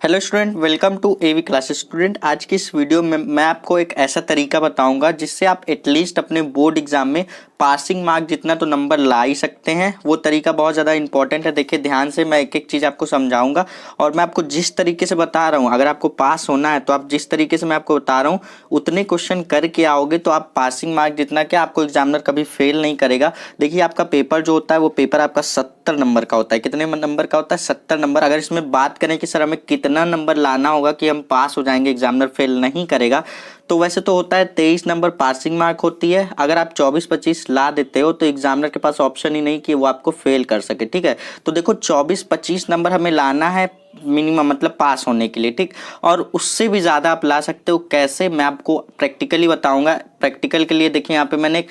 Hello student, welcome to AV classes. Student, आज की इस वीडियो में मैं आपको एक ऐसा तरीका बताऊंगा जिससे आप एटलीस्ट अपने बोर्ड एग्जाम में पासिंग मार्क जितना तो नंबर ला ही सकते हैं। वो तरीका बहुत ज़्यादा इंपॉर्टेंट है। देखिए ध्यान से, मैं एक एक चीज़ आपको समझाऊंगा और मैं आपको जिस तरीके से बता रहा हूँ, अगर आपको पास होना है तो आप जिस तरीके से मैं आपको बता रहा हूँ उतने क्वेश्चन करके आओगे तो आप पासिंग मार्क जितना क्या आपको एग्जामिनर कभी फेल नहीं करेगा। देखिए आपका पेपर जो होता है वो पेपर आपका 70 नंबर का होता है। कितने नंबर का होता है? 70 नंबर। अगर इसमें बात करें कि सर हमें कितना नंबर लाना होगा कि हम पास हो जाएंगे, एग्जामिनर फेल नहीं करेगा, तो वैसे तो होता है 23 नंबर पासिंग मार्क होती है। अगर आप 24-25 ला देते हो तो एग्जामिनर के पास ऑप्शन ही नहीं कि वो आपको फेल कर सके। ठीक है, तो देखो 24-25 नंबर हमें लाना है मिनिमम, मतलब पास होने के लिए। ठीक, और उससे भी ज़्यादा आप ला सकते हो। कैसे, मैं आपको प्रैक्टिकली बताऊंगा। प्रैक्टिकल के लिए देखिए यहाँ पे मैंने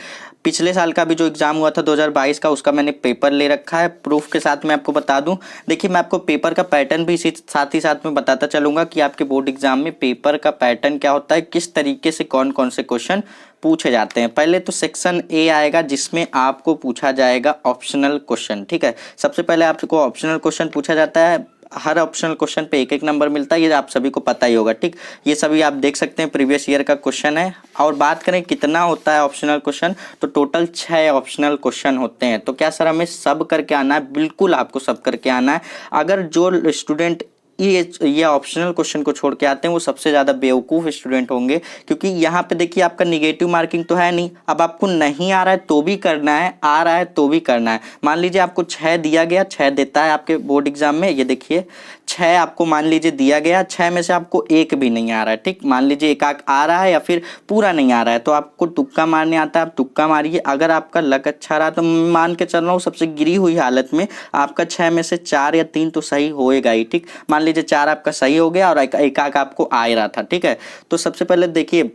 पिछले साल का भी जो एग्जाम हुआ था 2022 का, उसका मैंने पेपर ले रखा है प्रूफ के साथ। मैं आपको बता दूं, देखिए मैं आपको पेपर का पैटर्न भी इसी साथ ही साथ में बताता चलूंगा कि आपके बोर्ड एग्जाम में पेपर का पैटर्न क्या होता है, किस तरीके से कौन कौन से क्वेश्चन पूछे जाते हैं। पहले तो सेक्शन ए आएगा जिसमें आपको पूछा जाएगा ऑप्शनल क्वेश्चन। ठीक है, सबसे पहले आपको ऑप्शनल क्वेश्चन पूछा जाता है। हर ऑप्शनल क्वेश्चन पे एक एक नंबर मिलता है, ये आप सभी को पता ही होगा। ठीक, ये सभी आप देख सकते हैं, प्रीवियस ईयर का क्वेश्चन है। और बात करें कितना होता है ऑप्शनल क्वेश्चन, तो टोटल 6 ऑप्शनल क्वेश्चन होते हैं। तो क्या सर हमें सब करके आना है? बिल्कुल आपको सब करके आना है। अगर जो स्टूडेंट ये ऑप्शनल क्वेश्चन को छोड़ के आते हैं वो सबसे ज़्यादा बेवकूफ़ स्टूडेंट होंगे, क्योंकि यहाँ पे देखिए आपका निगेटिव मार्किंग तो है नहीं। अब आपको नहीं आ रहा है तो भी करना है, आ रहा है तो भी करना है। मान लीजिए आपको 6 दिया गया, 6 देता है आपके बोर्ड एग्जाम में, ये देखिए 6 आपको मान लीजिए दिया गया, 6 में से आपको एक भी नहीं आ रहा है। ठीक, मान लीजिए एक आक आ रहा है या फिर पूरा नहीं आ रहा है, तो आपको तुक्का मारने आता है, आप तुक्का मारिए। अगर आपका लक अच्छा रहा तो मान के चल रहा हूँ सबसे गिरी हुई हालत में आपका 6 में से 4 या 3 तो सही होएगा ही। ठीक, मान लीजिए 4 आपका सही हो गया और एक आक आपको आ रहा था। ठीक है, तो सबसे पहले देखिए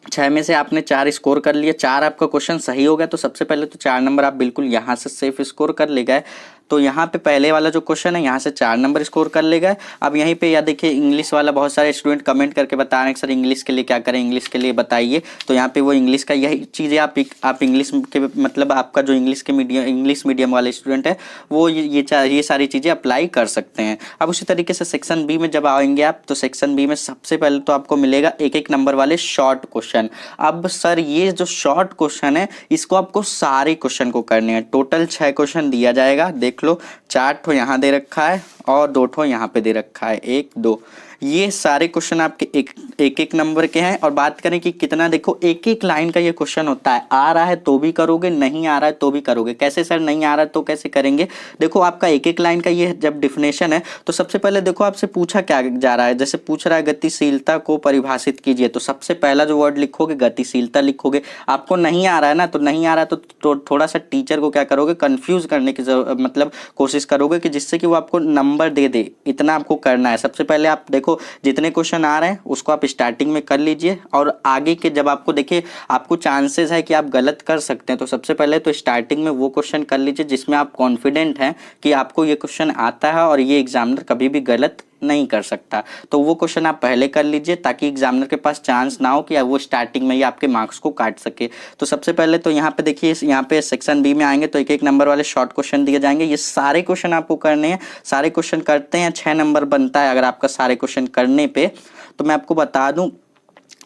6 में से आपने 4 स्कोर कर लिए, 4 आपका क्वेश्चन सही हो गया, तो सबसे पहले तो 4 नंबर आप बिल्कुल यहाँ से सेफ स्कोर कर ले गए। तो यहाँ पे पहले वाला जो क्वेश्चन है यहाँ से 4 नंबर स्कोर कर ले गए। अब यहीं पे या देखिए इंग्लिश वाला, बहुत सारे स्टूडेंट कमेंट करके बता रहे हैं सर इंग्लिश के लिए क्या करें, इंग्लिश के लिए बताइए। तो यहाँ पे वो इंग्लिश का यही चीज़ है, आप इंग्लिश के मतलब आपका जो इंग्लिश मीडियम वाले स्टूडेंट है वो ये सारी चीज़ें अप्लाई कर सकते हैं। अब उसी तरीके से सेक्शन बी में जब आएंगे आप, तो सेक्शन बी में सबसे पहले तो आपको मिलेगा एक एक नंबर वाले शॉर्ट क्वेश्चन। अब सर ये जो शॉर्ट क्वेश्चन है इसको आपको सारे क्वेश्चन को करने हैं। टोटल 6 क्वेश्चन दिया जाएगा, देख लो 4 ठो यहाँ दे रखा है और 2 ठो यहाँ पे दे रखा है, 1 2। ये सारे क्वेश्चन आपके एक एक नंबर के हैं। और बात करें कि कितना, देखो एक एक लाइन का ये क्वेश्चन होता है। आ रहा है तो भी करोगे, नहीं आ रहा है तो भी करोगे। कैसे सर नहीं आ रहा है तो कैसे करेंगे? देखो आपका एक एक लाइन का ये जब डिफिनेशन है तो सबसे पहले देखो आपसे पूछा क्या जा रहा है। जैसे पूछ रहा है गतिशीलता को परिभाषित कीजिए, तो सबसे पहला जो वर्ड लिखोगे गतिशीलता लिखोगे। आपको नहीं आ रहा है ना, तो नहीं आ रहा है तो थोड़ा सा टीचर को क्या करोगे, कंफ्यूज करने की मतलब कोशिश करोगे कि जिससे कि वो आपको नंबर दे दे। इतना आपको करना है। सबसे पहले आप देखो जितने क्वेश्चन आ रहे हैं उसको आप स्टार्टिंग में कर लीजिए, और आगे के जब आपको देखिए आपको चांसेस है कि आप गलत कर सकते हैं, तो सबसे पहले तो स्टार्टिंग में वो क्वेश्चन कर लीजिए जिसमें आप कॉन्फिडेंट हैं कि आपको ये क्वेश्चन आता है और ये एग्जामिनर कभी भी गलत नहीं कर सकता। तो वो क्वेश्चन आप पहले कर लीजिए ताकि एग्जामिनर के पास चांस ना हो कि वो स्टार्टिंग में ही आपके मार्क्स को काट सके। तो सबसे पहले तो यहाँ पे देखिए, यहाँ पे सेक्शन बी में आएंगे तो एक एक नंबर वाले शॉर्ट क्वेश्चन दिए जाएंगे। ये सारे क्वेश्चन आपको करने हैं। सारे क्वेश्चन करते हैं 6 नंबर बनता है अगर आपका सारे क्वेश्चन करने पे। तो मैं आपको बता दूं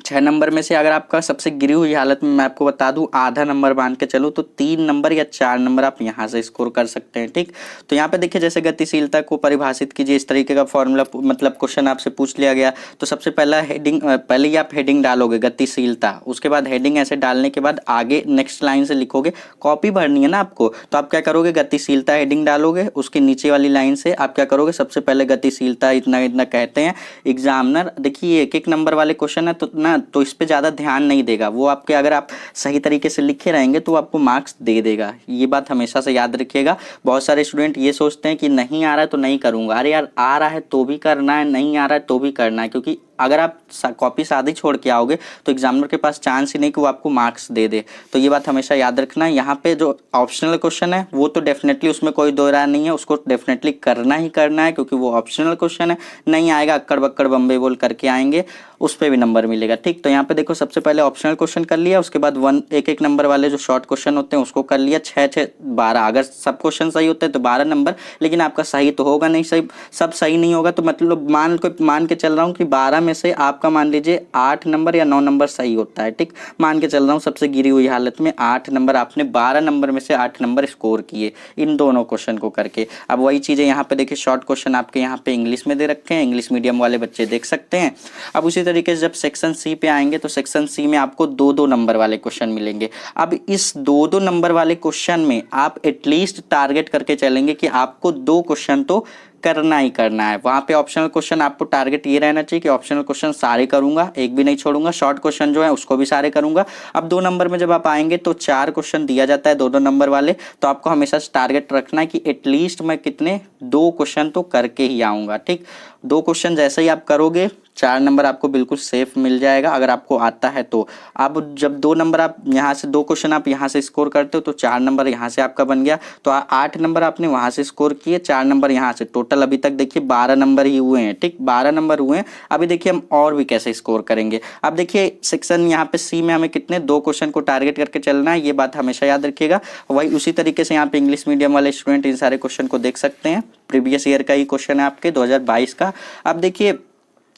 6 नंबर में से अगर आपका सबसे गिरी हुई हालत में मैं आपको बता दूं आधा नंबर मान के चलो, तो 3 नंबर या 4 नंबर आप यहाँ से स्कोर कर सकते हैं। ठीक, तो यहाँ पे देखिए जैसे गतिशीलता को परिभाषित कीजिए, इस तरीके का फॉर्मूला मतलब क्वेश्चन आपसे पूछ लिया गया। तो सबसे पहला हेडिंग, पहले ही आप हेडिंग डालोगे गतिशीलता, उसके बाद हेडिंग ऐसे डालने के बाद आगे नेक्स्ट लाइन से लिखोगे। कॉपी भरनी है ना आपको, तो आप क्या करोगे, गतिशीलता हेडिंग डालोगे, उसके नीचे वाली लाइन से आप क्या करोगे, सबसे पहले गतिशीलता इतना इतना कहते हैं। एग्जामिनर देखिए एक एक नंबर वाले क्वेश्चन है तो ना, तो इस पे ज़्यादा ध्यान नहीं देगा वो आपके। अगर आप सही तरीके से लिखे रहेंगे तो आपको मार्क्स दे देगा। ये बात हमेशा से याद रखिएगा। बहुत सारे स्टूडेंट ये सोचते हैं कि नहीं आ रहा है तो नहीं करूँगा। अरे यार, आ रहा है तो भी करना है, नहीं आ रहा है तो भी करना है, क्योंकि अगर आप कॉपी सादी छोड़ के आओगे तो एग्जामिनर के पास चांस ही नहीं कि वो आपको मार्क्स दे दे। तो ये बात हमेशा याद रखना है। यहाँ पे जो ऑप्शनल क्वेश्चन है वो तो डेफिनेटली उसमें कोई दो राय नहीं है, उसको डेफिनेटली करना ही करना है क्योंकि वो ऑप्शनल क्वेश्चन है। नहीं आएगा अक्कड़ बक्कड़ बम्बे बोल करके आएंगे, उस पर भी नंबर मिलेगा। ठीक, तो यहाँ पे देखो सबसे पहले ऑप्शनल क्वेश्चन कर लिया, उसके बाद एक एक नंबर वाले जो शॉर्ट क्वेश्चन होते हैं उसको कर लिया। 6 6 12, अगर सब क्वेश्चन सही होते हैं तो 12 नंबर, लेकिन आपका सही तो होगा नहीं, सही सब सही नहीं होगा तो मतलब मान के चल रहा हूँ कि 12 में से आपका मान लीजिए 8 नंबर या 9 नंबर सही होता है। ठीक, मान के चल रहा हूँ सबसे गिरी हुई हालत में 8 नंबर, आपने 12 नंबर में से 8 नंबर स्कोर किए इन दोनों क्वेश्चन को करके। अब वही चीज़ें यहाँ पे देखिए, शॉर्ट क्वेश्चन आपके यहाँ पे इंग्लिश में दे रखे हैं, इंग्लिश मीडियम वाले बच्चे देख सकते हैं। अब उसी तरीके से जब सेक्शन सी पे आएंगे तो सेक्शन सी में आपको 2-2 नंबर वाले क्वेश्चन मिलेंगे। अब इस 2-2 नंबर वाले क्वेश्चन में आप एटलीस्ट टारगेट करके चलेंगे कि आपको 2 क्वेश्चन तो करना ही करना है। वहां पे ऑप्शनल क्वेश्चन आपको टारगेट ये रहना चाहिए कि ऑप्शनल क्वेश्चन सारे करूंगा, एक भी नहीं छोड़ूंगा। शॉर्ट क्वेश्चन जो है उसको भी सारे करूंगा। अब 2 नंबर में जब आप आएंगे तो 4 क्वेश्चन दिया जाता है 2-2 नंबर वाले, तो आपको हमेशा टारगेट रखना है कि एटलीस्ट मैं कितने 2 क्वेश्चन तो करके ही आऊंगा। ठीक, 2 क्वेश्चन जैसे ही आप करोगे 4 नंबर आपको बिल्कुल सेफ मिल जाएगा अगर आपको आता है तो। अब जब 2 नंबर आप यहाँ से 2 क्वेश्चन आप यहाँ से स्कोर करते हो तो 4 नंबर यहाँ से आपका बन गया, तो 8 नंबर आपने वहाँ से स्कोर किए, 4 नंबर यहाँ से, टोटल अभी तक देखिए 12 नंबर ही हुए हैं। ठीक, 12 नंबर हुए हैं। अभी देखिए हम और भी कैसे स्कोर करेंगे। अब देखिए सेक्शन यहाँ पे सी में हमें कितने 2 क्वेश्चन को टारगेट करके चलना है, ये बात हमेशा याद रखिएगा। वही उसी तरीके से यहाँ पे इंग्लिश मीडियम वाले स्टूडेंट इन सारे क्वेश्चन को देख सकते हैं, प्रीवियस ईयर का ही क्वेश्चन है आपके 2022 का। अब देखिए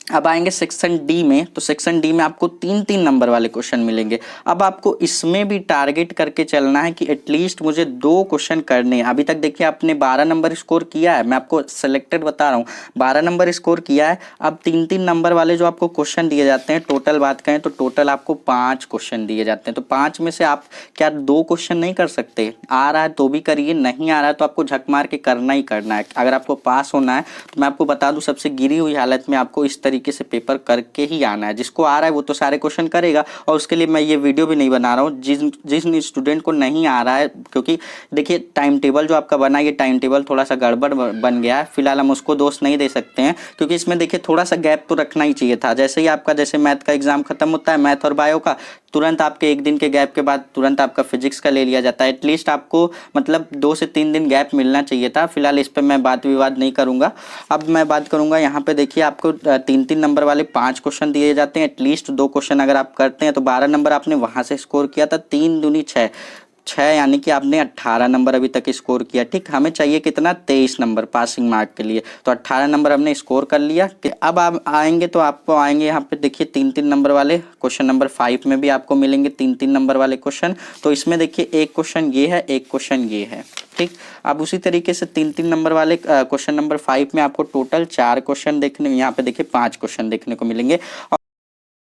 अब आएंगे सेक्शन डी में, तो सेक्शन डी में आपको 3-3 नंबर वाले क्वेश्चन मिलेंगे। अब आपको इसमें भी टारगेट करके चलना है कि एटलीस्ट मुझे 2 क्वेश्चन करने हैं। अभी तक देखिए आपने 12 नंबर स्कोर किया है, मैं आपको सिलेक्टेड बता रहा हूँ, 12 नंबर स्कोर किया है। अब 3-3 नंबर वाले जो आपको क्वेश्चन दिए जाते हैं, टोटल बात करें तो टोटल आपको 5 क्वेश्चन दिए जाते हैं। तो 5 में से आप क्या 2 क्वेश्चन नहीं कर सकते? आ रहा है तो भी करिए, नहीं आ रहा है तो आपको झक मार के करना ही करना है। अगर आपको पास होना है तो मैं आपको बता दूं सबसे गिरी हुई हालत में आपको इस तरीके से पेपर करके ही आना है। जिसको आ रहा है वो तो सारे क्वेश्चन करेगा, और उसके लिए मैं ये वीडियो भी नहीं बना रहा हूँ जिस स्टूडेंट को नहीं आ रहा है, क्योंकि देखिए टाइम टेबल जो आपका बना है ये टाइम टेबल थोड़ा सा गड़बड़ बन गया है। फिलहाल हम उसको दोष नहीं दे सकते हैं क्योंकि इसमें देखिए थोड़ा सा गैप तो रखना ही चाहिए था। जैसे ही आपका जैसे मैथ का एग्जाम खत्म होता है, मैथ और बायो का, तुरंत आपके 1 दिन के गैप के बाद तुरंत आपका फिजिक्स का ले लिया जाता है। एटलीस्ट आपको मतलब 2 से 3 दिन गैप मिलना चाहिए था। फिलहाल इस पर मैं बात विवाद नहीं करूंगा। अब मैं बात करूंगा यहाँ पे देखिए आपको 3-3 नंबर वाले 5 क्वेश्चन दिए जाते हैं। एटलीस्ट 2 क्वेश्चन अगर आप करते हैं तो 12 नंबर आपने वहां से स्कोर किया था, 3 दूनी 6, यानी कि आपने 18 नंबर अभी तक स्कोर किया। ठीक, हमें चाहिए कितना 23 नंबर पासिंग मार्क के लिए, तो 18 नंबर हमने स्कोर कर लिया। अब आप आएंगे तो आपको आएंगे यहाँ पे देखिए 3-3 नंबर वाले क्वेश्चन, नंबर 5 में भी आपको मिलेंगे 3-3 नंबर वाले क्वेश्चन। तो इसमें देखिए एक क्वेश्चन ये है, एक क्वेश्चन ये है। ठीक, अब उसी तरीके से 3-3 नंबर वाले क्वेश्चन नंबर 5 में आपको टोटल 4 क्वेश्चन देखने, यहाँ पे देखिए 5 क्वेश्चन देखने को मिलेंगे।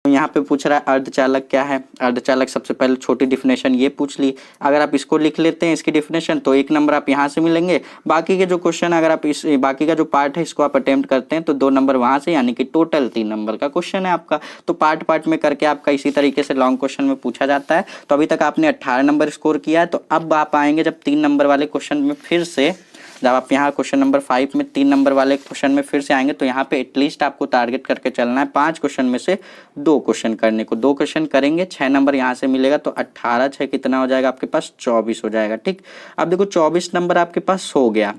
यहाँ पे पूछ रहा है अर्धचालक क्या है। अर्धचालक सबसे पहले छोटी डिफिनेशन ये पूछ ली, अगर आप इसको लिख लेते हैं इसकी डिफिनेशन तो 1 नंबर आप यहाँ से मिलेंगे। बाकी के जो क्वेश्चन अगर आप इस बाकी का जो पार्ट है इसको आप अटेम्प्ट करते हैं तो 2 नंबर वहाँ से, यानी कि टोटल 3 नंबर का क्वेश्चन है आपका। तो पार्ट में करके आपका इसी तरीके से लॉन्ग क्वेश्चन में पूछा जाता है। तो अभी तक आपने 18 नंबर स्कोर किया है। तो अब आप आएंगे जब 3 नंबर वाले क्वेश्चन में फिर से, जब आप यहाँ क्वेश्चन नंबर 5 में 3 नंबर वाले क्वेश्चन में फिर से आएंगे तो यहाँ पे एटलीस्ट आपको टारगेट करके चलना है 5 क्वेश्चन में से 2 क्वेश्चन करने को। 2 क्वेश्चन करेंगे, 6 नंबर यहाँ से मिलेगा, तो 18 6 कितना हो जाएगा आपके पास 24 हो जाएगा। ठीक, अब देखो 24 नंबर आपके पास हो गया,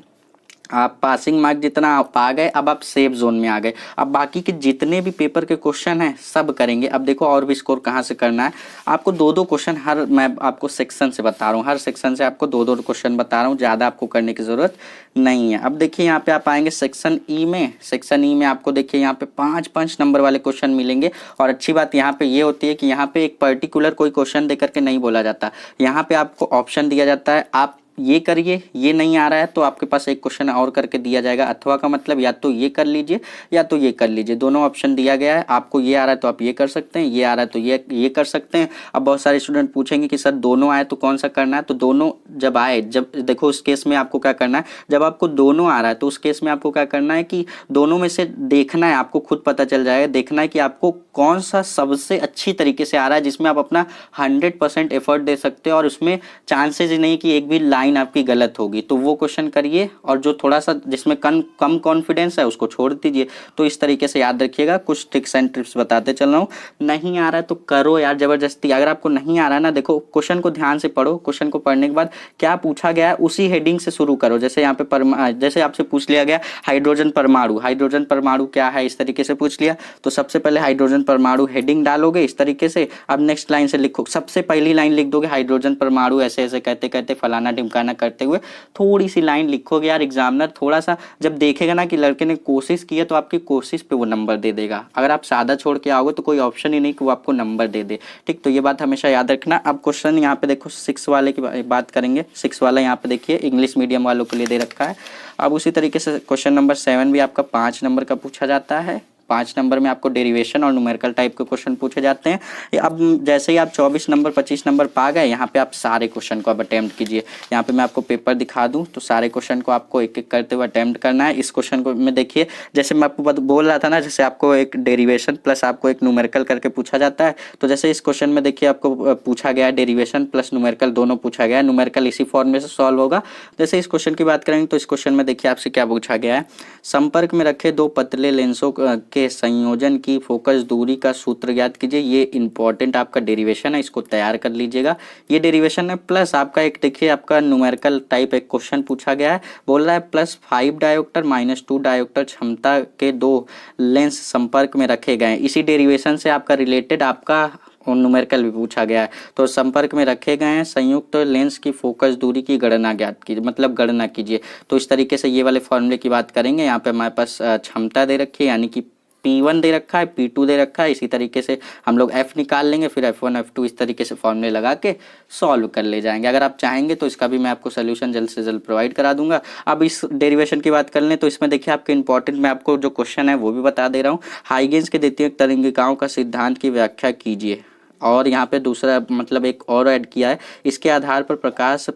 आप पासिंग मार्क जितना आप आ गए, अब आप सेफ जोन में आ गए। अब बाकी के जितने भी पेपर के क्वेश्चन हैं सब करेंगे। अब देखो और भी स्कोर कहाँ से करना है, आपको 2-2 क्वेश्चन हर, मैं आपको सेक्शन से बता रहा हूँ, हर सेक्शन से आपको 2-2 क्वेश्चन बता रहा हूँ, ज़्यादा आपको करने की ज़रूरत नहीं है। अब देखिए यहाँ पे आप आएंगे सेक्शन ई में। सेक्शन ई में आपको देखिए यहाँ पे 5-5 नंबर वाले क्वेश्चन मिलेंगे। और अच्छी बात यहाँ पे ये होती है कि यहाँ पे एक पर्टिकुलर कोई क्वेश्चन दे करके नहीं बोला जाता, यहाँ पे आपको ऑप्शन दिया जाता है, आप ये करिए, ये नहीं आ रहा है तो आपके पास एक क्वेश्चन और करके दिया जाएगा। अथवा का मतलब या तो ये कर लीजिए या तो ये कर लीजिए, दोनों ऑप्शन दिया गया है। आपको ये आ रहा है तो आप ये कर सकते हैं, ये आ रहा है तो ये कर सकते हैं। अब बहुत सारे स्टूडेंट पूछेंगे कि सर दोनों आए तो कौन सा करना है, तो दोनों जब आए, जब देखो उस केस में आपको क्या करना है, जब आपको दोनों आ रहा है तो उस केस में आपको क्या करना है कि दोनों में से देखना है, आपको खुद पता चल जाएगा, देखना है कि आपको कौन सा सबसे अच्छी तरीके से आ रहा है, जिसमें आप अपना 100% एफर्ट दे सकते हो और उसमें चांसेस ही नहीं कि एक भी लाइन लाइन आपकी गलत होगी, तो वो क्वेश्चन करिए, और जो थोड़ा सा जिसमें कम कॉन्फिडेंस है उसको छोड़ दीजिए। तो इस तरीके से याद रखिएगा। कुछ ट्रिक्स एंड टिप्स बताते चल रहा हूँ। नहीं आ रहा है तो करो यार जबरदस्ती। अगर आपको नहीं आ रहा है ना, देखो क्वेश्चन को ध्यान से पढ़ो, क्वेश्चन को पढ़ने के बाद क्या पूछा गया है उसी हेडिंग से शुरू करो। जैसे यहाँ पे जैसे आपसे पूछ लिया गया हाइड्रोजन परमाणु, हाइड्रोजन परमाणु क्या है, इस तरीके से पूछ लिया, तो सबसे पहले हाइड्रोजन परमाणु हेडिंग डालोगे इस तरीके से। अब नेक्स्ट लाइन से लिखो, सबसे पहली लाइन लिख दोगे हाइड्रोजन परमाणु ऐसे ऐसे कहते कहते फलाना ढिमकाना करते हुए थोड़ी सी लाइन लिखोगे। यार एग्जामिनर थोड़ा सा जब देखेगा ना कि लड़के ने कोशिश की है तो आपकी कोशिश पे वो नंबर दे देगा। अगर आप सादा छोड़ के आओगे तो कोई ऑप्शन ही नहीं कि वो आपको नंबर दे दे। ठीक, तो ये बात हमेशा याद रखना। अब क्वेश्चन यहाँ पे देखो 6 वाले की बात करेंगे। 6 वाला यहाँ पे देखिए इंग्लिश मीडियम वालों के लिए दे रखा है। अब उसी तरीके से क्वेश्चन नंबर 7 भी आपका 5 नंबर का पूछा जाता है। 5 नंबर में आपको डेरिवेशन और न्यूमेरिकल टाइप के क्वेश्चन पूछे जाते हैं। अब जैसे ही आप 24 नंबर 25 नंबर पा गए, यहाँ पे आप सारे क्वेश्चन को अब अटेम्प्ट कीजिए। यहाँ पे मैं आपको पेपर दिखा दूँ तो सारे क्वेश्चन को आपको एक एक करते हुए अटेम्प्ट करना है। इस क्वेश्चन को में देखिए, जैसे मैं आपको बोल रहा था ना, जैसे आपको एक डेरिवेशन प्लस आपको एक न्यूमेरिकल करके पूछा जाता है, तो जैसे इस क्वेश्चन में देखिए आपको पूछा गया है डेरिवेशन प्लस न्यूमेरिकल दोनों पूछा गया है। न्यूमेरिकल इसी फॉर्म में से सॉल्व होगा। जैसे इस क्वेश्चन की बात करेंगे तो इस क्वेश्चन में देखिए आपसे क्या पूछा गया है, संपर्क में रखे दो पतले लेंसों के संयोजन की फोकस दूरी का सूत्र ज्ञात कीजिए। ये इंपॉर्टेंट आपका डेरिवेशन है, इसको तैयार कर लीजिएगा। ये डेरिवेशन है प्लस आपका एक देखिए आपका न्यूमेरिकल टाइप एक क्वेश्चन पूछा गया है। बोल रहा है +5 डायोप्टर -2 डायोप्टर क्षमता के 2 लेंस संपर्क में रखे गए। इसी डेरिवेशन से आपका रिलेटेड आपका और न्यूमेरिकल भी पूछा गया है। तो संपर्क में रखे गए हैं संयुक्त लेंस की फोकस दूरी की गणना ज्ञात कीजिए, मतलब गणना कीजिए। तो इस तरीके से ये वाले फॉर्मूले की बात करेंगे। यहाँ पे हमारे पास क्षमता दे रखी है, यानी कि P1 दे रखा है, P2 दे रखा है। इसी तरीके से हम लोग F निकाल लेंगे, फिर F1 F2 इस तरीके से फॉर्मूले लगा के सॉल्व कर ले जाएंगे। अगर आप चाहेंगे तो इसका भी मैं आपको सोल्यूशन जल्द से जल्द प्रोवाइड करा दूंगा। अब इस डेरिवेशन की बात कर लें तो इसमें देखिए आपके इंपॉर्टेंट मैं आपको जो क्वेश्चन है वो भी बता दे रहा हूँ। हाइगेंस के द्वितीयक तरंगिकाओं का सिद्धांत की व्याख्या कीजिए। और यहाँ पे दूसरा मतलब एक और ऐड किया है, इसके आधार पर प्रकाश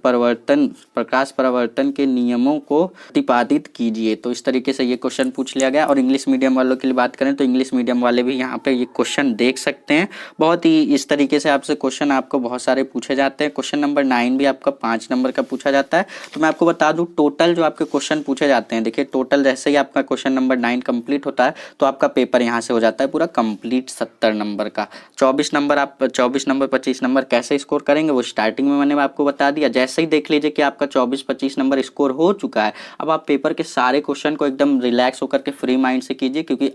परिवर्तन के नियमों को प्रतिपादित कीजिए। तो इस तरीके से ये क्वेश्चन पूछ लिया गया। और इंग्लिश मीडियम वालों के लिए बात करें तो इंग्लिश मीडियम वाले भी यहाँ पे ये क्वेश्चन देख सकते हैं। बहुत ही इस तरीके से आपसे क्वेश्चन आपको बहुत सारे पूछे जाते हैं। क्वेश्चन नंबर 9 भी आपका 5 नंबर का पूछा जाता है। तो मैं आपको बता दूँ टोटल जो आपके क्वेश्चन पूछे जाते हैं, देखिए टोटल जैसे ही आपका क्वेश्चन नंबर 9 कंप्लीट होता है तो आपका पेपर यहाँ से हो जाता है पूरा कंप्लीट 70 नंबर का। 24 नंबर 25 नंबर कैसे स्कोर करेंगे वो स्टार्टिंग में मैंने आपको बता दिया। जैसे ही देख लीजिए कि आपका 24-25 नंबर स्कोर हो चुका है, अब आप पेपर के सारे क्वेश्चन को एकदम रिलैक्स होकर के फ्री माइंड से कीजिए, क्योंकि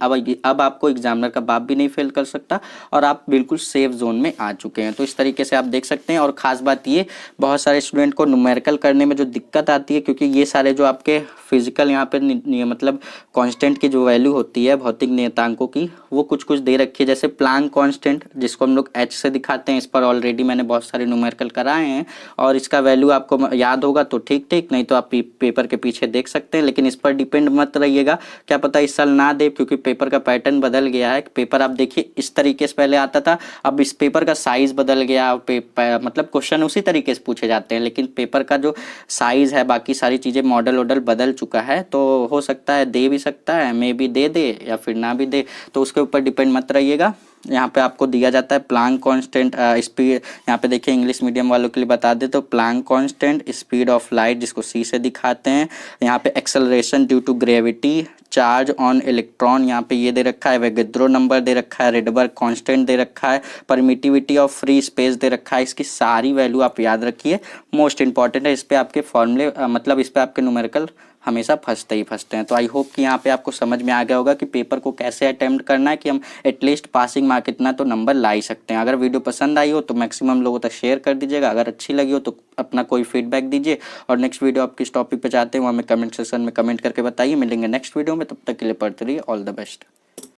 अब आपको एग्जामिनर का बाप भी नहीं फेल कर सकता और आप बिल्कुल सेफ जोन में आ चुके हैं। तो इस तरीके से आप देख सकते हैं। और खास बात ये, बहुत सारे स्टूडेंट को न्यूमेरिकल करने में जो दिक्कत आती है, क्योंकि ये सारे जो आपके फिजिकल यहाँ पे मतलब कांस्टेंट की जो वैल्यू होती है भौतिक नियतांकों की, वो कुछ दे रखी है। जैसे प्लांक कांस्टेंट जिसको हम लोग H से दिखाते हैं, इस पर ऑलरेडी मैंने बहुत सारे न्यूमेरिकल कराए हैं और इसका वैल्यू आपको याद होगा तो ठीक, नहीं तो आप पेपर के पीछे देख सकते हैं। लेकिन इस पर डिपेंड मत रहिएगा, क्या पता इस साल ना दे, क्योंकि पेपर का पैटर्न बदल गया है। पेपर आप देखिए इस तरीके से पहले आता था, अब इस पेपर का साइज बदल गया। मतलब क्वेश्चन उसी तरीके से पूछे जाते हैं, लेकिन पेपर का जो साइज है बाकी सारी चीज़ें मॉडल वॉडल बदल चुका है। तो हो सकता है दे भी सकता है, मे भी दे दे या फिर ना भी दे, तो उसके ऊपर डिपेंड मत रहिएगा। यहाँ पे आपको दिया जाता है प्लांक कांस्टेंट स्पीड। यहाँ पे देखिए इंग्लिश मीडियम वालों के लिए बता दे तो Planck constant, speed of light जिसको C से दिखाते हैं, यहाँ पे acceleration due to gravity, charge on electron यहाँ पे ये दे रखा है, वोगेद्रो नंबर दे रखा है, रेडबर्ग कांस्टेंट दे रखा है, परमिटिविटी ऑफ फ्री स्पेस दे रखा है। इसकी सारी वैल्यू आप याद रखिए, मोस्ट इंपॉर्टेंट है। इस पे आपके फॉर्मूले मतलब इस पे आपके न्यूमेरिकल हमेशा फंसते हैं। तो आई होप कि यहाँ पे आपको समझ में आ गया होगा कि पेपर को कैसे अटेम्प्ट करना है, कि हम एटलीस्ट पासिंग मार्क इतना तो नंबर ला ही सकते हैं। अगर वीडियो पसंद आई हो तो मैक्सिमम लोगों तक शेयर कर दीजिएगा। अगर अच्छी लगी हो तो अपना कोई फीडबैक दीजिए, और नेक्स्ट वीडियो आप किस टॉपिक पे चाहते हैं वो हमें कमेंट सेक्शन में कमेंट करके बताइए। मिलेंगे नेक्स्ट वीडियो में, तब तक के लिए पढ़ते रहिए। All the best.